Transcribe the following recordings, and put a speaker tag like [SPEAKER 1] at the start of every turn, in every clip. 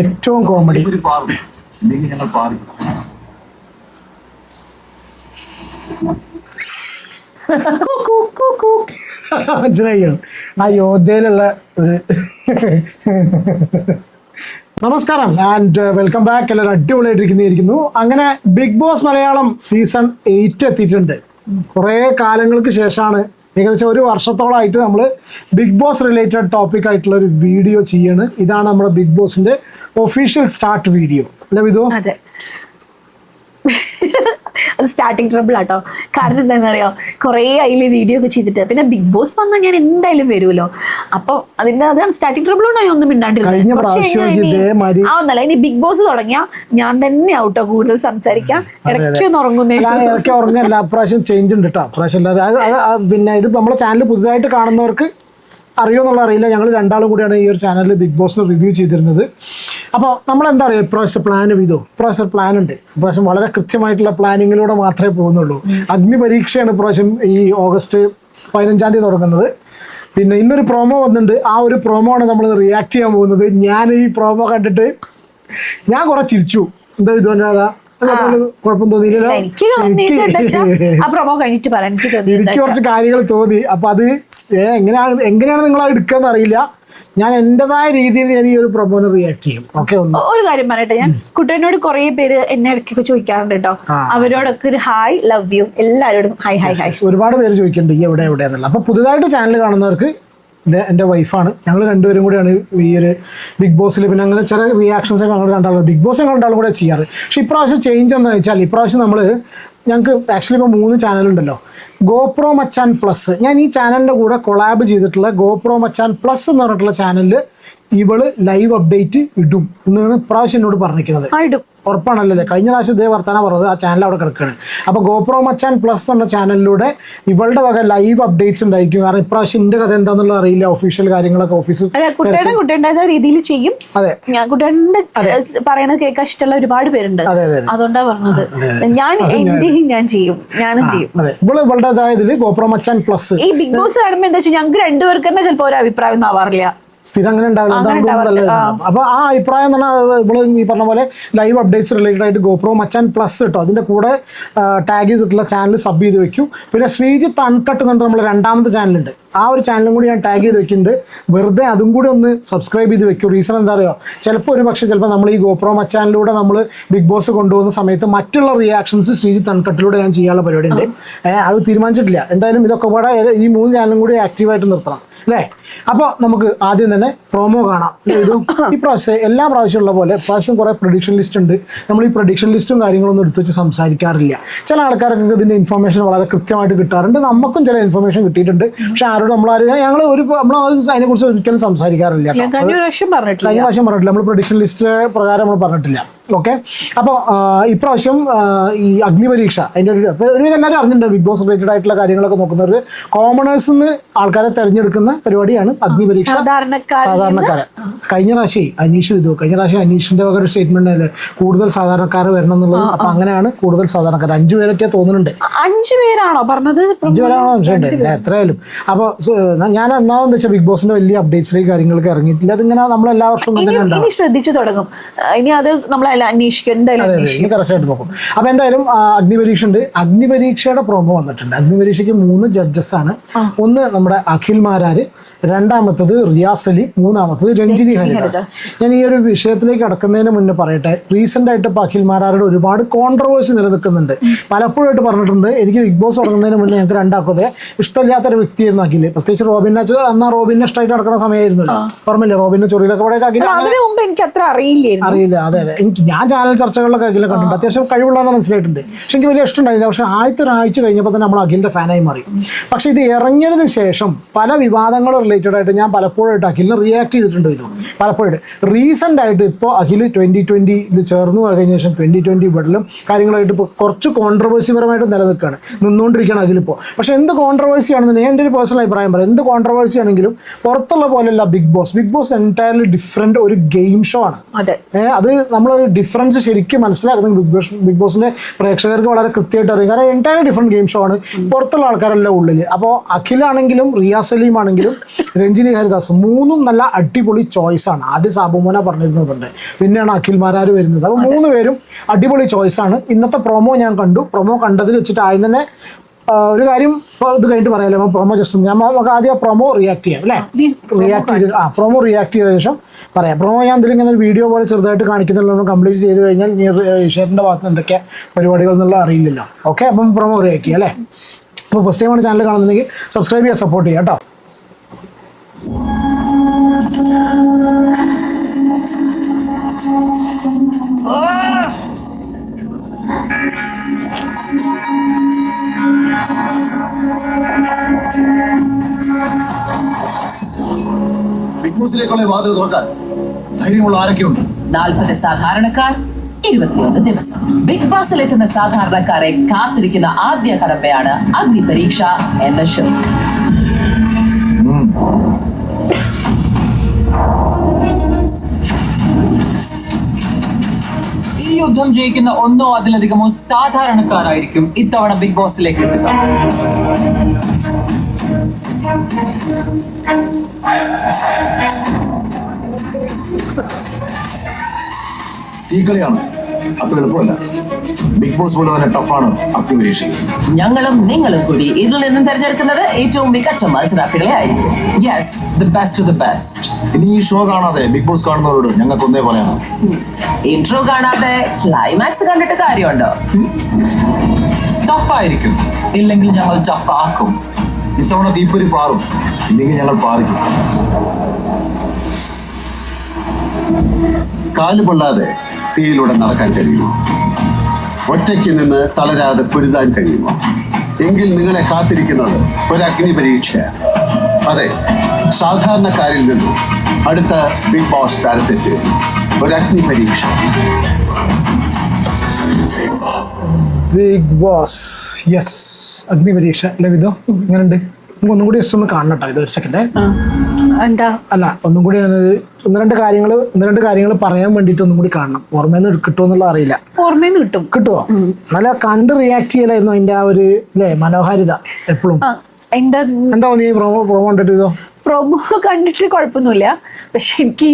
[SPEAKER 1] ഏറ്റവും കോമഡി മനസ്സിലായോ? ആ യോദ്ധയിലുള്ള ഒരു നമസ്കാരം ആൻഡ് വെൽക്കം ബാക്ക്. എല്ലാവരും അടിപൊളിയായിട്ടിരിക്കുന്നു. അങ്ങനെ ബിഗ് ബോസ് മലയാളം സീസൺ 8 എത്തിയിട്ടുണ്ട്. കുറേ കാലങ്ങൾക്ക് ശേഷമാണ്, ഏകദേശം ഒരു വർഷത്തോളമായിട്ട് നമ്മൾ ബിഗ് ബോസ് റിലേറ്റഡ് ടോപ്പിക് ആയിട്ടുള്ള ഒരു വീഡിയോ ചെയ്യാണ്. ഇതാണ് നമ്മുടെ ബിഗ് ബോസിന്റെ ഒഫീഷ്യൽ സ്റ്റാർട്ട് വീഡിയോ അല്ലേ വിധു?
[SPEAKER 2] അതെ, അത് സ്റ്റാർട്ടിങ് ട്രബിൾ ആട്ടോ. കാരണം എന്താണെന്നറിയോ, കുറേ അതിൽ വീഡിയോ ഒക്കെ ചെയ്തിട്ട് പിന്നെ ബിഗ് ബോസ് വന്നാൽ ഞാൻ എന്തായാലും വരുമല്ലോ. അപ്പൊ അതാണ് സ്റ്റാർട്ടിങ് ട്രബിൾ കൊണ്ടോ ഞാൻ ഒന്നും മിണ്ടാണ്ടിരുന്നത്. ആവുന്നല്ല, ഇനി ബിഗ് ബോസ് തുടങ്ങിയാ ഞാൻ തന്നെ ആവട്ടോ കൂടുതൽ സംസാരിക്കാം. ഇടയ്ക്ക് ഒന്ന്
[SPEAKER 1] ഉറങ്ങുന്നില്ല. അപ്രാവശ്യം ചേഞ്ച് ഉണ്ട് കേട്ടോ. അപ്രാവശ്യം പിന്നെ ഇത് നമ്മളെ ചാനൽ പുതുതായിട്ട് കാണുന്നവർക്ക് അറിയുമെന്നുള്ള അറിയില്ല. ഞങ്ങൾ രണ്ടാളും കൂടിയാണ് ഈ ഒരു ചാനലിൽ ബിഗ് ബോസിന് റിവ്യൂ ചെയ്തിരുന്നത്. അപ്പോൾ നമ്മളെന്താ പറയുക, ഇപ്രാവശ്യത്തെ പ്ലാൻ ചെയ്തോ? ഇപ്രാവശ്യം പ്ലാൻ ഉണ്ട്. ഇപ്രാവശ്യം വളരെ കൃത്യമായിട്ടുള്ള പ്ലാനിങ്ങിലൂടെ മാത്രമേ പോകുന്നുള്ളൂ. അഗ്നി പരീക്ഷയാണ് ഇപ്രാവശ്യം ഈ ഓഗസ്റ്റ് 15 തുടങ്ങുന്നത്. പിന്നെ ഇന്നൊരു പ്രോമോ വന്നിട്ടുണ്ട്. ആ ഒരു പ്രോമോ ആണ് നമ്മൾ റിയാക്ട് ചെയ്യാൻ പോകുന്നത്. ഞാൻ ഈ പ്രോമോ കണ്ടിട്ട് ഞാൻ കുറെ ചിരിച്ചു. എന്താ ഇതുകൊണ്ടാ കുഴപ്പം തോന്നിയില്ലല്ലോ? എനിക്ക് കുറച്ച് കാര്യങ്ങൾ തോന്നി. അപ്പൊ അത് എങ്ങനെയാണ് നിങ്ങൾ എടുക്കാന്ന് അറിയില്ല. ഞാൻ എന്റേതായ രീതിയിൽ ഞാൻ ഈ ഒരു പ്രൊമോന് റിയാക്ട് ചെയ്യും. ഓക്കെ,
[SPEAKER 2] ഒരു കാര്യം പറയട്ടെ, ഞാൻ കുട്ടനോട് കുറെ പേര് എന്നെ ഇടയ്ക്കൊക്കെ ചോദിക്കാറുണ്ട് കേട്ടോ. അവരോടൊക്കെ ഒരു ഹായ്, ലവ് യു, എല്ലാവരോടും ഹായ് ഹായ് ഹായ്.
[SPEAKER 1] ഒരുപാട് പേര് ചോദിക്കുന്നുണ്ട് എവിടെയെന്നുള്ള. അപ്പൊ പുതുതായിട്ട് ചാനൽ കാണുന്നവർക്ക് ഇത് എൻ്റെ വൈഫാണ്. ഞങ്ങൾ രണ്ടുപേരും കൂടെയാണ് ഈ ഒരു ബിഗ് ബോസിൽ. പിന്നെ അങ്ങനെ ചില റിയാക്ഷൻസ് ഒക്കെ ഞങ്ങൾ രണ്ടാളും ബിഗ് ബോസ് ഞങ്ങൾ രണ്ടാളും കൂടെ ചെയ്യാറ്. പക്ഷെ ഇപ്രാവശ്യം ചേഞ്ച് എന്താ വെച്ചാൽ, ഇപ്രാവശ്യം ഞങ്ങൾക്ക് ആക്ച്വലി ഇപ്പോൾ 3 ചാനലുണ്ടല്ലോ. ഗോപ്രോ മച്ചാൻ പ്ലസ്, ഞാൻ ഈ ചാനലിൻ്റെ കൂടെ കൊളാബ് ചെയ്തിട്ടുള്ള ഗോപ്രോ മച്ചാൻ പ്ലസ് എന്ന് പറഞ്ഞിട്ടുള്ള ചാനലിൽ ഇവള് ലൈവ് അപ്ഡേറ്റ് ഇടും എന്നാണ് ഇപ്രാവശ്യം എന്നോട് പറഞ്ഞിരിക്കുന്നത്. ഉറപ്പാണല്ലോ? കഴിഞ്ഞ പ്രാവശ്യം ഇതേ വർത്താനം പറഞ്ഞത്. ആ ചാനൽ അവിടെ കിടക്കുകയാണ്. അപ്പോൾ ഗോപ്രോ മച്ചാൻ പ്ലസ് എന്ന ചാനലിലൂടെ ഇവളുടെ വക ലൈവ് അപ്ഡേറ്റ്സ് ഉണ്ടായിരിക്കും. കാരണം ഇപ്രാവശ്യം എൻ്റെ കഥ എന്താണെന്നുള്ള അറിയില്ല. ഒഫീഷ്യൽ കാര്യങ്ങളൊക്കെ ഓഫീസ്
[SPEAKER 2] കുട്ടിയുടെ രീതിയിൽ ചെയ്യും. അതെ, ഞാൻ കുട്ടിയുടെ പറയണത് കേൾക്കാൻ ഇഷ്ടമുള്ള ഒരുപാട് പേരുണ്ട്. അതുകൊണ്ടാണ് പറഞ്ഞത്. ഞാൻ ചെയ്യും, ഞാനും ചെയ്യും.
[SPEAKER 1] അതെ, ഇവളുടേതായ ഇതിൽ ഗോപ്രോ മച്ചാൻ പ്ലസ്.
[SPEAKER 2] ഈ ബിഗ് ബോസ് കാണുമ്പോൾ എന്താ വെച്ചാൽ ഞങ്ങൾക്ക് രണ്ടുപേർക്ക് തന്നെ ചിലപ്പോൾ ഒരു അഭിപ്രായം ഒന്നും ആവാറില്ല.
[SPEAKER 1] സ്ഥിരം അങ്ങനെ ഉണ്ടാവില്ല. അപ്പൊ ആ അഭിപ്രായം എന്ന് പറഞ്ഞാൽ ഇവള് ഈ പറഞ്ഞ പോലെ ലൈവ് അപ്ഡേറ്റ്സ് റിലേറ്റഡ് ആയിട്ട് ഗോപ്രോ മച്ചാൻ പ്ലസ് കേട്ടോ, അതിന്റെ കൂടെ ടാഗ് ചെയ്തിട്ടുള്ള ചാനൽ സബ് ചെയ്ത് വെക്കും. പിന്നെ ശ്രീജിത്ത് അൺകട്ട് എന്നുണ്ട് നമ്മൾ രണ്ടാമത്തെ ചാനലുണ്ട്. ആ ഒരു ചാനലും കൂടി ഞാൻ ടാഗ് ചെയ്ത് വെക്കുന്നുണ്ട്. വെറുതെ അതും കൂടി ഒന്ന് സബ്സ്ക്രൈബ് ചെയ്ത് വെക്കും. റീസൺ എന്താ അറിയോ, ചിലപ്പോൾ ചിലപ്പോൾ നമ്മൾ ഈ ഗോപ്രോ മച്ചാനിലൂടെ നമ്മൾ ബിഗ് ബോസ് കൊണ്ടുപോകുന്ന സമയത്ത് മറ്റുള്ള റിയാക്ഷൻസ് ശ്രീജിത്ത് അൺകട്ടിലൂടെ ഞാൻ ചെയ്യാനുള്ള പരിപാടി ഉണ്ട്. അത് തീരുമാനിച്ചിട്ടില്ല. എന്തായാലും ഇതൊക്കെ കൂടെ ഈ 3 ചാനലും കൂടി ആക്റ്റീവായിട്ട് നിർത്തണം അല്ലേ? അപ്പോൾ നമുക്ക് ആദ്യം തന്നെ പ്രോമോ കാണാം. ഈ പ്രാവശ്യം എല്ലാ പ്രാവശ്യം ഉള്ള പോലെ പ്രാവശ്യം കുറേ പ്രഡിക്ഷൻ ലിസ്റ്റ് ഉണ്ട്. നമ്മൾ ഈ പ്രഡിക്ഷൻ ലിസ്റ്റും കാര്യങ്ങളൊന്നും എടുത്ത് വെച്ച് സംസാരിക്കാറില്ല. ചില ആൾക്കാർക്കൊക്കെ ഇതിൻ്റെ ഇൻഫർമേഷൻ വളരെ കൃത്യമായിട്ട് കിട്ടാറുണ്ട്. നമുക്കും ചില ഇൻഫർമേഷൻ കിട്ടിയിട്ടുണ്ട്. പക്ഷെ ഞങ്ങൾ അതിനെക്കുറിച്ച് ഒരിക്കലും സംസാരിക്കാറില്ല.
[SPEAKER 2] കഴിഞ്ഞ പ്രാവശ്യം
[SPEAKER 1] പറഞ്ഞിട്ടില്ല. നമ്മൾ പ്രഡിക്ഷൻ ലിസ്റ്റ് പ്രകാരം നമ്മൾ പറഞ്ഞിട്ടില്ല. ഓക്കെ, അപ്പോൾ ഇപ്രാവശ്യം ഈ അഗ്നിപരീക്ഷ അതിൻ്റെ ഒരുവിധം എല്ലാവരും അറിഞ്ഞിട്ടുണ്ട്. ബിഗ് ബോസ് റിലേറ്റഡ് ആയിട്ടുള്ള കാര്യങ്ങളൊക്കെ നോക്കുന്നവർ കോമണേഴ്സ് നിന്ന് ആൾക്കാരെ തെരഞ്ഞെടുക്കുന്ന പരിപാടിയാണ് അഗ്നിപരീക്ഷ. സാധാരണക്കാരെ കഴിഞ്ഞ പ്രാവശ്യം അനീഷിന്റെ വക ഒരു സ്റ്റേറ്റ്മെന്റ് അല്ലേ, കൂടുതൽ സാധാരണക്കാർ വരണം എന്നുള്ളത്. അപ്പൊ അങ്ങനെയാണ് കൂടുതൽ സാധാരണക്കാർ 5 പേരൊക്കെ തോന്നുന്നുണ്ട്.
[SPEAKER 2] 5 പേരാണോ പറഞ്ഞത്?
[SPEAKER 1] 5 പേരാണോ സംശയമുണ്ട് എത്രയായാലും. അപ്പോൾ ഞാൻ ഒന്നാമെന്ന് വെച്ചാൽ ബിഗ് ബോസിന്റെ വലിയ അപ്ഡേറ്റ്സ് കാര്യങ്ങളൊക്കെ ഇറങ്ങിയിട്ടില്ല. അതിങ്ങനെ നമ്മൾ എല്ലാ വർഷവും
[SPEAKER 2] ശ്രദ്ധിച്ചു തുടങ്ങും. ഇനി അത് നമ്മൾ
[SPEAKER 1] കറക്റ്റായിട്ട് നോക്കും. അപ്പൊ എന്തായാലും അഗ്നിപരീക്ഷ ഉണ്ട്. അഗ്നിപരീക്ഷയുടെ പ്രോമോ വന്നിട്ടുണ്ട്. അഗ്നിപരീക്ഷയ്ക്ക് 3 ജഡ്ജസ് ആണ്. ഒന്ന് നമ്മുടെ അഖിൽ മാരാര്, രണ്ടാമത്തത് റിയാസ് അലി, മൂന്നാമത്തത് രഞ്ജിനി ഹരിദാസ്. ഞാൻ ഈ ഒരു വിഷയത്തിലേക്ക് കടക്കുന്നതിന് മുന്നേ പറയട്ടെ, റീസെന്റ് ആയിട്ട് ഇപ്പോൾ അഖിൽ മാരാരുടെ ഒരുപാട് കോൺട്രവേഴ്സി നിലനിൽക്കുന്നുണ്ട്. പലപ്പോഴായിട്ട് പറഞ്ഞിട്ടുണ്ട്, എനിക്ക് ബിഗ് ബോസ് തുടങ്ങുന്നതിന് മുന്നേ ഞങ്ങൾക്ക് രണ്ടാക്കതെ ഇഷ്ടമില്ലാത്തൊരു വ്യക്തിയായിരുന്നു അഖിൽ. പ്രത്യേകിച്ച് റോബിനെ ഇഷ്ടമായിട്ട് നടക്കുന്ന സമയമായിരുന്നല്ലോ. ഓർമ്മയില്ലേ? റോബിനെ ചൊറിയിലൊക്കെ
[SPEAKER 2] എനിക്ക് അത്ര അറിയില്ല.
[SPEAKER 1] അതെ, ഞാൻ ചാനൽ ചർച്ചകളിലൊക്കെ അഖിലെ കണ്ടിട്ടുണ്ട്. അത്യാവശ്യം കഴിവുള്ളതെന്ന് മനസ്സിലായിട്ടുണ്ട്. പക്ഷെ എനിക്ക് വലിയ ഇഷ്ടമുണ്ടായില്ല. പക്ഷെ ആദ്യത്തെ ഒരാഴ്ച കഴിഞ്ഞപ്പോൾ തന്നെ നമ്മൾ അഖിലിന്റെ ഫാനായി മാറി. പക്ഷെ ഇത് ഇറങ്ങിയതിന് ശേഷം പല വിവാദങ്ങളും റിലേറ്റഡ് ആയിട്ട് ഞാൻ പലപ്പോഴായിട്ട് അഖിലിനെ റിയാക്ട് ചെയ്തിട്ടുണ്ട്. ഇത് പലപ്പോഴും റീസെന്റ് ആയിട്ട് ഇപ്പോൾ അഖിൽ 2020 ചേർന്നു കഴിഞ്ഞ ശേഷം 2020 ഇവിടെയും കാര്യങ്ങളായിട്ട് ഇപ്പോൾ കുറച്ച് കോൺട്രവേഴ്സി പരമായിട്ട് നിന്നുകൊണ്ടിരിക്കുകയാണ് അഖിലിപ്പോൾ. പക്ഷെ എന്ത് കോൺട്രവേഴ്സി ആണെന്ന് എൻ്റെ ഒരു പേഴ്സണൽ അഭിപ്രായം പറയാം. എന്ത് കോൺട്രവേഴ്സി ആണെങ്കിലും പുറത്തുള്ള പോലെയല്ല ബിഗ് ബോസ് എൻറ്റയർലി ഡിഫറെന്റ് ഒരു ഗെയിം ഷോ ആണ്. അത് നമ്മൾ ഡിഫറൻസ് ശരിക്കും മനസ്സിലാക്കുന്നത് ബിഗ് ബോസിന്റെ പ്രേക്ഷകർക്ക് വളരെ കൃത്യമായിട്ട് അറിയാം. കാരണം എൻറ്റയർ ഡിഫറെൻറ്റ് ഗെയിം ഷോ ആണ്, പുറത്തുള്ള ആൾക്കാരെല്ലാം ഉള്ളിൽ. അപ്പോൾ അഖിലാണെങ്കിലും റിയാസ് സലീം ആണെങ്കിലും രഞ്ജിനി ഹരിദാസ് മൂന്നും നല്ല അടിപൊളി ചോയ്സാണ്. ആദ്യം സാബുമോന പറഞ്ഞിരുന്നതുണ്ട്, പിന്നെയാണ് അഖിൽ മാരാർ വരുന്നത്. അപ്പോൾ 3 പേരും അടിപൊളി ചോയ്സാണ്. ഇന്നത്തെ പ്രൊമോ ഞാൻ കണ്ടു. പ്രൊമോ കണ്ടതിൽ വെച്ചിട്ട് ആദ്യം തന്നെ ഒരു കാര്യം ഇത് കഴിഞ്ഞിട്ട് പറയാമല്ലോ, പ്രൊമോ ജസ്റ്റ് നമുക്ക് ആദ്യം പ്രൊമോ റിയാക്ട് ചെയ്യാം അല്ലേ? റിയാക്ട് ചെയ്ത് പ്രൊമോ റിയാക്ട് ചെയ്ത ശേഷം പറയാം. പ്രൊമോ ഞാൻ എന്തെങ്കിലും ഒരു വീഡിയോ പോലെ ചെറുതായിട്ട് കാണിക്കുന്നുള്ളൂ. കംപ്ലീറ്റ് ചെയ്ത് കഴിഞ്ഞാൽ ഈശ്വരൻ്റെ ഭാഗത്ത് നിന്ന് എന്തൊക്കെ പരിപാടികൾ എന്നുള്ള അറിയില്ലല്ലോ. ഓക്കെ, അപ്പം പ്രൊമോ റിയാക്ട് ചെയ്യാം അല്ലേ? അപ്പോൾ ഫസ്റ്റ് ടൈമാണ് ചാനൽ കാണുന്നുണ്ടെങ്കിൽ സബ്സ്ക്രൈബ് ചെയ്യാൻ സപ്പോർട്ട് ചെയ്യാം കേട്ടോ.
[SPEAKER 3] ബിഗ് ബോസിലേക്കുള്ള വാതിൽ തുറക്കാൻ ധൈര്യമുള്ള ആരൊക്കെയുണ്ട്?
[SPEAKER 4] 40 സാധാരണക്കാർ, 21 ദിവസം. ബിഗ് ബോസിലെത്തുന്ന സാധാരണക്കാരെ കാത്തിരിക്കുന്ന ആദ്യ കടമ്പയാണ് അഗ്നിപരീക്ഷ എന്ന ഷോ. ഈ യുദ്ധം ജയിക്കുന്ന ഒന്നോ അതിലധികമോ സാധാരണക്കാരായിരിക്കും ഇത്തവണ ബിഗ് ബോസിലേക്ക് എത്തുക.
[SPEAKER 3] തീക്കളിയാണ്, അത്ര എളുപ്പമല്ല. ബിഗ് ബോസ് പോലെ തന്നെ ടഫാണ് അഗ്നിപരീക്ഷ.
[SPEAKER 4] ഞങ്ങളും നിങ്ങളും കൂടി ഇതിൽ നിന്നും തെരഞ്ഞെടുക്കുന്നത് ഏറ്റവും മികച്ച മത്സരാർത്ഥികളെ ആയിരിക്കും. Yes, the best of the best.
[SPEAKER 3] ഇനി ഈ ഷോ കാണാതെ ബിഗ് ബോസ് കാണുന്നവരോട് ഞങ്ങൾക്ക് ഒന്നേ പറയാം,
[SPEAKER 4] ഇൻട്രോ കാണാതെ ക്ലൈമാക്സ് കണ്ടിട്ട് കാര്യമുണ്ടോ? ടഫായിരിക്കും, ഇല്ലെങ്കിൽ ഞങ്ങൾ ടഫാക്കും.
[SPEAKER 3] ഇത്തവണ തീപ്പൊരി പാറും, ഇല്ലെങ്കിൽ ഞങ്ങൾ പാറിക്കും. കാല് കൊള്ളാതെ തീയിലൂടെ നടക്കാൻ കഴിയുമോ? ഒറ്റയ്ക്ക് നിന്ന് തളരാതെ പൊരുതാൻ കഴിയുമോ? എങ്കിൽ നിങ്ങളെ കാത്തിരിക്കുന്നത് ഒരു അഗ്നി പരീക്ഷയാണ്. അതെ, സാധാരണക്കാരിൽ നിന്നും അടുത്ത ബിഗ് ബോസ് താരത്തെത്തി ഒരു അഗ്നി പരീക്ഷ.
[SPEAKER 1] ബിഗ് ബോസ്, യെസ്, അഗ്നിപരീക്ഷ അല്ലേ വിധോ? ഇങ്ങനെയുണ്ട്. നമുക്ക് ഒന്നും കൂടി ജസ്റ്റ് ഒന്ന് കാണണം കേട്ടോ. ഇതൊരു സെക്കൻഡ്.
[SPEAKER 2] എന്താ
[SPEAKER 1] അല്ല, ഒന്നും കൂടി ഒന്ന് രണ്ട് കാര്യങ്ങൾ പറയാൻ വേണ്ടിയിട്ട് ഒന്നും കൂടി കാണണം. ഓർമ്മയിൽ കിട്ടുമോ എന്നുള്ള അറിയില്ല.
[SPEAKER 2] ഓർമ്മയെന്ന് കിട്ടുമോ?
[SPEAKER 1] നല്ല കണ്ട് റിയാക്ട് ചെയ്യലായിരുന്നു അതിന്റെ ആ ഒരു അല്ലേ മനോഹാരിത എപ്പോഴും. എന്താ നീ പ്രൊമോ കണ്ടിട്ട് ഇതോ?
[SPEAKER 2] പ്രൊമോ കണ്ടിട്ട് കുഴപ്പമൊന്നുമില്ല, പക്ഷെ എനിക്ക്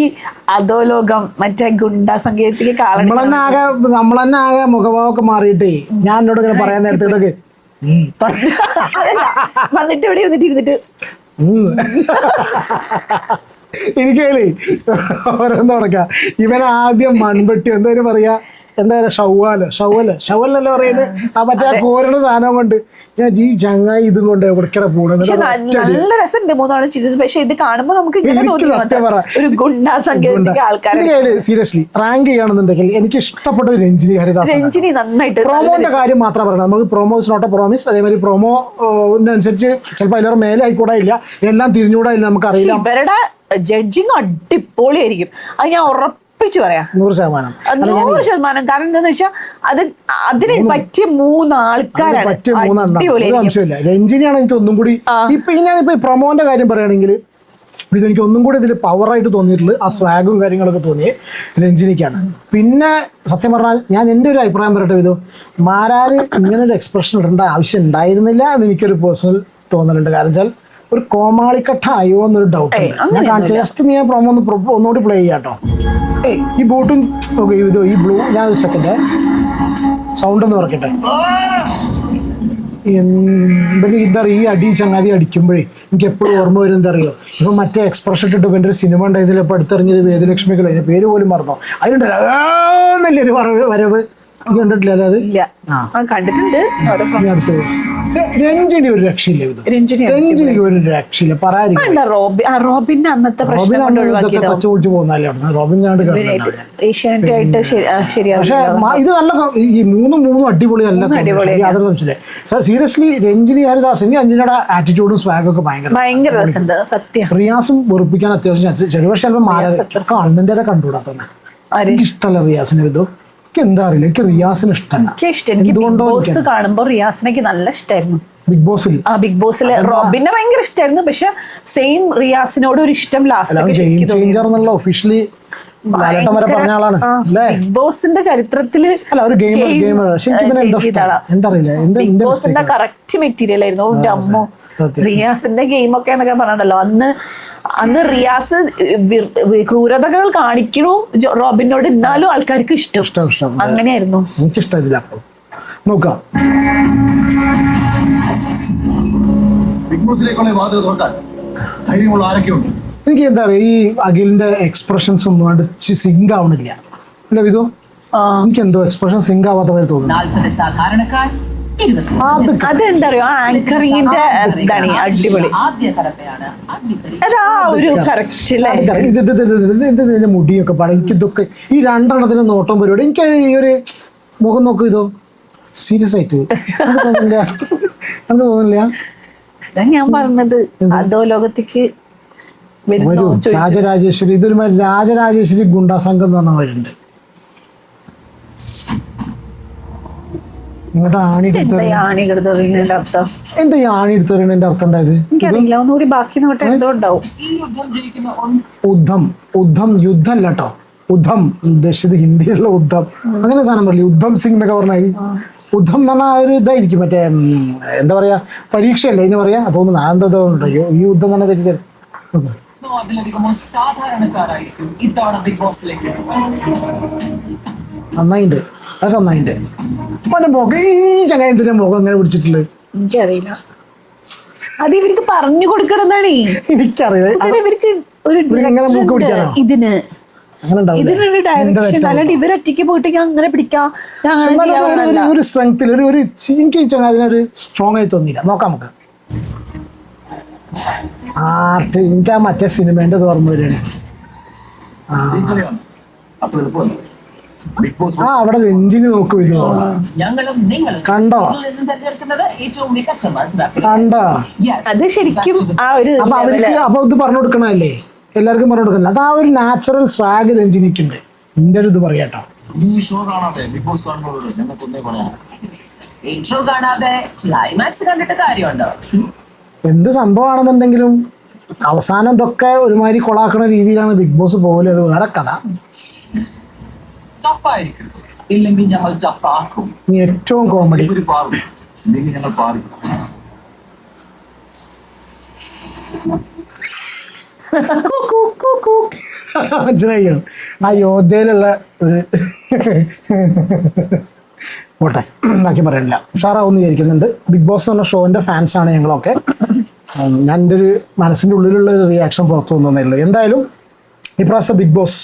[SPEAKER 2] അധോലോകം മറ്റേ ഗുണ്ടാ സംഗീതത്തിലേക്ക്
[SPEAKER 1] നമ്മളെന്നെ ആകെ മുഖഭാവമൊക്കെ മാറിയിട്ടേ ഞാൻ എന്നോട് ഇങ്ങനെ പറയാൻ നേരത്തെ
[SPEAKER 2] വന്നിട്ട് ഇവിടെ ഇരുന്നിട്ട്
[SPEAKER 1] എനിക്ക് ഓരോന്ന് തുടക്കാം. ഇവൻ ആദ്യം മൺപെട്ടി എന്തായാലും പറയാ, എന്താ പറയുക, ഷവലല്ലേ പറയുന്നത്, ആ മറ്റേ കോരണ സാധനം കൊണ്ട് ഞാൻ ഈ ചങ്ങായി ഇതും കൊണ്ട് എവിടേക്കടെ പോകണം.
[SPEAKER 2] നല്ല രസമുണ്ട് മൂന്നാളും ചെയ്തത്. പക്ഷെ ഇത് കാണുമ്പോ നമുക്ക് ഒരു ഗുണ്ടാ സംഗീതത്തിലെ ആൾക്കാർ.
[SPEAKER 1] സീരിയസ്ലി റാങ്ക് ചെയ്യുകയാണെന്നുണ്ടെങ്കിൽ എനിക്ക് ഇഷ്ടപ്പെട്ടത് രഞ്ജിനി ഹരിദാസ്.
[SPEAKER 2] രഞ്ജിനി നന്നായിട്ട്
[SPEAKER 1] പ്രൊമോന്റെ കാര്യം മാത്രം പറയണം. നമുക്ക് promo is not a promise. അതേമാതിരി പ്രൊമോനനുസരിച്ച് ചിലപ്പോൾ അതിലേറെ മേലെ ആയിക്കൂടാ ഇല്ല, എല്ലാം തിരിഞ്ഞുകൂടാ ഇല്ല, നമുക്കറിയില്ല.
[SPEAKER 2] ഇവരുടെ ജഡ്ജിങ് അടിപൊളിയായിരിക്കും, അത് ഞാൻ ഉറപ്പിച്ചു പറയാം.
[SPEAKER 1] 100%.
[SPEAKER 2] 100%. കാരണം എന്താന്ന് വെച്ചാൽ അത് അതിന് പറ്റിയ 3 ആൾക്കാരാണ്.
[SPEAKER 1] അംശമില്ല. രഞ്ജിനിയാണ് എനിക്ക് ഒന്നും കൂടി ഞാനിപ്പോ പ്രൊമോന്റെ കാര്യം പറയുകയാണെങ്കിൽ ഇതെനിക്ക് ഒന്നും കൂടി ഇതിൽ പവറായിട്ട് തോന്നിയിട്ടുള്ളത് ആ സ്വാഗും കാര്യങ്ങളൊക്കെ തോന്നിയത് രഞ്ജിനിക്കാണ്. പിന്നെ സത്യം പറഞ്ഞാൽ ഞാൻ എൻ്റെ ഒരു അഭിപ്രായം പറയട്ടെ, ഇത് മാരാര് ഇങ്ങനൊരു എക്സ്പ്രഷൻ ഇടേണ്ട ആവശ്യം ഉണ്ടായിരുന്നില്ല എന്ന് എനിക്കൊരു പേഴ്സണൽ തോന്നലുണ്ട്. കാരണം വെച്ചാൽ ഒരു കോമാളിക്കട്ടായോ എന്നൊരു ഡൗട്ട് ഞാൻ കാണിച്ചു. ജസ്റ്റ് നീ പ്രൊമോ ഒന്നുകൂടി പ്ലേ ചെയ്യാട്ടോ. ഈ ബൂട്ടും ഓക്കെ, ഇത് ഈ ബ്ലൂ, ഞാൻ ഒരു സെക്കൻഡ് സൗണ്ട് ഒന്ന് പറക്കട്ടെ. എന്താ ഈ അടി ചങ്ങാതി അടിക്കുമ്പോഴേ എനിക്ക് എപ്പോഴും ഓർമ്മ വരും എന്താ അറിയോ, ഇപ്പൊ മറ്റേ എക്സ്പ്രഷൻ ഇട്ടിട്ട് ഇപ്പം ഒരു സിനിമ ഉണ്ടായതിൽ ഇപ്പൊ അടുത്തിറങ്ങിയത് വേദലക്ഷ്മികൾ, അതിന്റെ പേര് പോലും മറന്നോ, അതിനുണ്ടല്ലോ നല്ലൊരു വരവ് കണ്ടിട്ടില്ല? അത്
[SPEAKER 2] കണ്ടിട്ടുണ്ട്.
[SPEAKER 1] രഞ്ജിനി ഒരു രക്ഷയില്ല, രഞ്ജിനിക്ക് ഒരു രക്ഷയില്ല. പറയാൻ
[SPEAKER 2] റോബിന്റെ അന്നത്തെ
[SPEAKER 1] പച്ചപൊളിച്ച് പോകുന്നല്ലേ അവിടെ റോബിൻ ഞാണ്ട്. പക്ഷെ ഇത് നല്ല ഈ മൂന്നും അടിപൊളി നല്ല യാതൊരു സംശയമില്ല. സീരിയസ്ലി രഞ്ജിനി ഹരിദാസിന് അഞ്ജനയുടെ ആറ്റിറ്റ്യൂഡും സ്വാഗൊക്കെ ഭയങ്കര
[SPEAKER 2] രസമുണ്ട്. സത്യം.
[SPEAKER 1] റിയാസും വെറുപ്പിക്കാൻ അത്യാവശ്യം ചെറിയ പക്ഷെ കണ്ണിന്റെ കണ്ടുകൂടാത്തന്നെ. എനിക്ക് ഇഷ്ടമല്ല റിയാസിന്. ഇതോ എന്താ അറിയില്ല, എനിക്ക് റിയാസിന് ഇഷ്ടമല്ല.
[SPEAKER 2] കാണുമ്പോ റിയാസിനേക്ക് നല്ല ഇഷ്ടമായിരുന്നു
[SPEAKER 1] ബിഗ് ബോസിൽ.
[SPEAKER 2] ബിഗ് ബോസിൽ റോബിനെ ഭയങ്കര ഇഷ്ടമായിരുന്നു, പക്ഷെ സെയിം റിയാസിനോട് ഒരു ഇഷ്ടം ലാസ്റ്റ്
[SPEAKER 1] ചേഞ്ചർ എന്നുള്ള ഒഫീഷ്യലി ലാലേട്ടൻ വരെ പറഞ്ഞ ആളാണ് അല്ലേ?
[SPEAKER 2] ബിഗ് ബോസിന്റെ ചരിത്രത്തില്
[SPEAKER 1] അല്ല ഒരു ഗെയിമർ പക്ഷെ എനിക്ക് പിന്നെ എന്താ അറിയില്ല
[SPEAKER 2] ബിഗ് ബോസിന്റെ കറക്റ്റ് മെറ്റീരിയൽ ആയിരുന്നു. അമ്മോ റിയാസിന്റെ ഗെയിമൊക്കെ എന്നൊക്കെ പറഞ്ഞല്ലോ, അന്ന് റിയാസ് ക്രൂരതകൾ കാണിക്കണു റോബിനോട്, എന്നാലും ആൾക്കാർക്ക് ഇഷ്ടം അങ്ങനെയായിരുന്നു.
[SPEAKER 1] എനിക്ക് ഇഷ്ടമില്ല. അപ്പൊ നോക്കാം,
[SPEAKER 3] ബിഗ് ബോസിലേക്കുള്ള വാതിൽ തുറക്കാൻ ധൈര്യമുള്ള ആരൊക്കെയുണ്ട്?
[SPEAKER 1] എനിക്ക് എന്താ പറയുക, ഈ അഖിലിന്റെ എക്സ്പ്രഷൻസ് ഒന്നും അടിച്ച് സിങ്ക് ആവണില്ല അല്ല വിധു. എനിക്ക് എന്തോ എക്സ്പ്രഷൻ സിങ്ക് ആവാത്ത പോലെ തോന്നുന്നു.
[SPEAKER 4] 40 സാധാരണക്കാർ,
[SPEAKER 2] അതെന്താ അറിയോ, ആങ്കറിങ്ങിന്റെ ഇതാണ് അടിപൊളി.
[SPEAKER 4] ആദ്യ കടമ്പയാണ് അഗ്നിപരീക്ഷ.
[SPEAKER 2] അതാ ഒരു കറക്റ്റ്
[SPEAKER 1] ഇതിന്റെ മുടിയൊക്കെ പാടാം. എനിക്ക് ഇതൊക്കെ ഈ രണ്ടെണ്ണത്തിന് നോട്ടം പരിപാടി. എനിക്ക് ഈ ഒരു മുഖം നോക്കും, ഇതോ സീരിയസ് ആയിട്ട് എനിക്ക് തോന്നില്ല.
[SPEAKER 2] അതാ ഞാൻ പറഞ്ഞത്, അതോ ലോകത്തേക്ക്
[SPEAKER 1] ഒരു രാജരാജേശ്വരി, ഇതൊരു രാജരാജേശ്വരി ഗുണ്ടാ സംഘം എന്ന് പറഞ്ഞവരുണ്ട്. ഇങ്ങോട്ട് ആണി
[SPEAKER 2] എന്താ ഈ ആണി എടുത്തെറിയുന്നതിന്റെ അർത്ഥം?
[SPEAKER 1] എന്താ ഈ ആണി എടുത്തെറിയുന്നതിന്റെ അർത്ഥം ഉണ്ടായത്?
[SPEAKER 2] എനിക്കറിയില്ല, ഒന്നുകൂടി ബാക്കി നോട്ടെ, എന്തോ ഉണ്ടാവും.
[SPEAKER 4] ഈ യുദ്ധം ജയിക്കുന്ന
[SPEAKER 1] യുദ്ധം അല്ല കേട്ടോ, ഉദ്ധം ഉദ്ദേശിച്ചത് ഹിന്ദിയിലുള്ള ഉദ്ധം, അങ്ങനെ സാധനം പറയില്ല. ഉദ്ധം സിംഗ് എന്നൊക്കെ പറഞ്ഞാൽ ഉദ്ധം എന്ന് പറഞ്ഞാൽ ഒരു ഇതായിരിക്കും, മറ്റേ എന്താ പറയാ, പരീക്ഷയല്ലേ ഇതിന് പറയാ തോന്നുന്നു. അതെന്താ തോന്നുന്നുണ്ടോ ഈ യുദ്ധം തന്നെ തിരിച്ചു.
[SPEAKER 4] അതിലധികമോ സാധാരണക്കാരായിരിക്കും ഇത്തവണ ബിഗ് ബോസിലേക്ക്.
[SPEAKER 1] നന്നായിണ്ട്, അതൊക്കെ നന്നായിണ്ട്. മോനെ മുഖം, ഈ ചങ്ങായത്തിന്റെ മുഖം എങ്ങനെ പിടിച്ചിട്ടുള്ളത്
[SPEAKER 2] എനിക്കറിയില്ല. അത് ഇവർക്ക് പറഞ്ഞു കൊടുക്കണതാണ്.
[SPEAKER 1] എനിക്കറിയില്ല.
[SPEAKER 2] ഇവർക്ക് ഒരു ഇതിന് ഇതിനൊരു ഡയറക്ഷൻ, അല്ലാണ്ട് ഇവരൊറ്റയ്ക്ക് പോയിട്ട് ഞാൻ അങ്ങനെ പിടിക്കാം,
[SPEAKER 1] ഒരു സ്ട്രെങ്ത്തിൽ എനിക്ക് ഈ ചങ്ങാതിനൊരു സ്ട്രോങ് ആയി തോന്നിയില്ല. നോക്കാം നമുക്ക്. എനിക്ക് ആ മറ്റേ സിനിമേന്റെ ഓർമ്മ വരികയാണ്. അവിടെ രഞ്ജിനി നോക്കും, ഇത്
[SPEAKER 4] ഞങ്ങളും നിങ്ങളും
[SPEAKER 1] കണ്ടോ
[SPEAKER 4] തെരഞ്ഞെടുക്കുന്നത് ഏറ്റവും മികച്ച മത്സരം.
[SPEAKER 1] കണ്ടോ?
[SPEAKER 2] അത് ശരിക്കും ആ ഒരു
[SPEAKER 1] അപ്പൊ അവർക്ക് അപ്പൊ ഇത് പറഞ്ഞു കൊടുക്കണല്ലേ, എല്ലാവർക്കും പറഞ്ഞു കൊടുക്കണല്ലോ. അത് ആ ഒരു നാച്ചുറൽ സ്വാഗ് രഞ്ജിനിക്കുണ്ട്. എന്റെ ഒരു ഇത് പറയാട്ടോ,
[SPEAKER 3] ഈ ഷോ കാണാതെ ബിഗ് ബോസ് കാണുന്നവരോട് ഞങ്ങൾക്കൊന്നേ പറയാം,
[SPEAKER 4] ഇൻട്രോ കാണാതെ ക്ലൈമാക്സ് കണ്ടിട്ട് കാര്യമുണ്ടോ?
[SPEAKER 1] എന്ത് സംഭവമാണെന്നുണ്ടെങ്കിലും അവസാനം ഇതൊക്കെ ഒരുമാതിരി കൊളാക്കണ രീതിയിലാണ് ബിഗ് ബോസ് പോലെ. അത് വേറെ കഥ.
[SPEAKER 4] ടഫായിരിക്കും, ഇല്ലെങ്കിൽ ഞങ്ങൾ ടഫാക്കും.
[SPEAKER 1] ഇനി ഏറ്റവും കോമഡി,
[SPEAKER 3] ഒരു പാറും ഇല്ലെങ്കിൽ ഞങ്ങൾ പാറിക്കും.
[SPEAKER 1] മനസ്സിലായോ? ആ യോദ്ധയിലുള്ള ഒരു പോട്ടെ, ബാക്കി പറയാനില്ല. ഉഷാറാവെന്ന് വിചാരിക്കുന്നുണ്ട്. ബിഗ് ബോസ് എന്ന ഷോന്റെ ഫാൻസാണ് ഞങ്ങളൊക്കെ. ഞാൻ എൻ്റെ ഒരു മനസ്സിൻ്റെ ഉള്ളിലുള്ള ഒരു റിയാക്ഷൻ പുറത്തു വന്നേ ഉള്ളൂ. എന്തായാലും ഇപ്രാവശ്യം ബിഗ് ബോസ്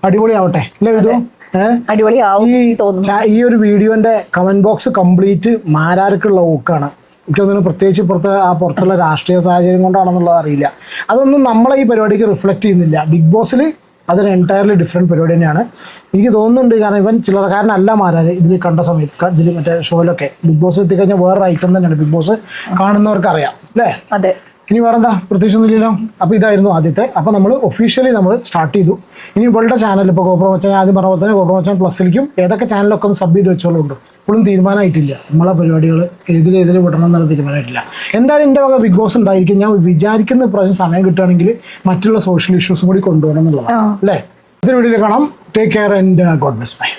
[SPEAKER 1] അടിപൊളിയാവട്ടെ അല്ലേ വിധു? ഈ ഒരു വീഡിയോന്റെ കമന്റ് ബോക്സ് കംപ്ലീറ്റ് മാരാർക്കുള്ള ഊക്കാണ്. എനിക്കതൊന്നും പ്രത്യേകിച്ച് പുറത്തുള്ള രാഷ്ട്രീയ സാഹചര്യം കൊണ്ടാണെന്നുള്ളത് അറിയില്ല. അതൊന്നും നമ്മളെ ഈ പരിപാടിക്ക് റിഫ്ലക്റ്റ് ചെയ്യുന്നില്ല. ബിഗ് ബോസിൽ അതൊരു എൻറ്റയർലി ഡിഫറെൻറ്റ് പരിപാടി തന്നെയാണ്. എനിക്ക് തോന്നുന്നുണ്ട്, കാരണം ഇവൻ ചില്ലറക്കാരനല്ല മാരാർ ഇതിൽ കണ്ട സമയത്ത്, ഇതിൽ മറ്റേ ഷോയിലൊക്കെ. ബിഗ് ബോസ് എത്തിക്കഴിഞ്ഞാൽ വേറൊരു ഐറ്റം തന്നെയാണ്. ബിഗ് ബോസ് കാണുന്നവർക്ക് അറിയാം അല്ലേ?
[SPEAKER 2] അതെ.
[SPEAKER 1] ഇനി വേറെന്താ, പ്രത്യേകിച്ചൊന്നുമില്ലല്ലോ. അപ്പോൾ ഇതായിരുന്നു ആദ്യത്തെ. അപ്പോൾ നമ്മൾ ഒഫീഷ്യലി നമ്മൾ സ്റ്റാർട്ട് ചെയ്തു. ഇനി ഇവളുടെ ചാനൽ ഇപ്പോൾ ഗോപ്രോ മച്ചാൻ, ആദ്യം പറഞ്ഞ പോലെ തന്നെ ഗോപ്രോ മച്ചാൻ പ്ലസിലേക്കും ഏതൊക്കെ ചാനലൊക്കെ ഒന്ന് സബ് ചെയ്ത് വെച്ചോളുണ്ട്. ഇപ്പോഴും തീരുമാനമായിട്ടില്ല നമ്മളെ പരിപാടികൾ ഏതിൽ വിടണം എന്നുള്ള തീരുമാനമായിട്ടില്ല. എന്തായാലും എൻ്റെ വക ബിഗ് ബോസ് ഉണ്ടായിരിക്കും. ഞാൻ വിചാരിക്കുന്ന പ്രാവശ്യം സമയം കിട്ടുകയാണെങ്കിൽ മറ്റുള്ള സോഷ്യൽ ഇഷ്യൂസും കൂടി കൊണ്ടുപോകണം എന്നുള്ളതാണ് അല്ലേ? ഇതൊരു വീഡിയോയിൽ കാണാം. Take care and God bless. By.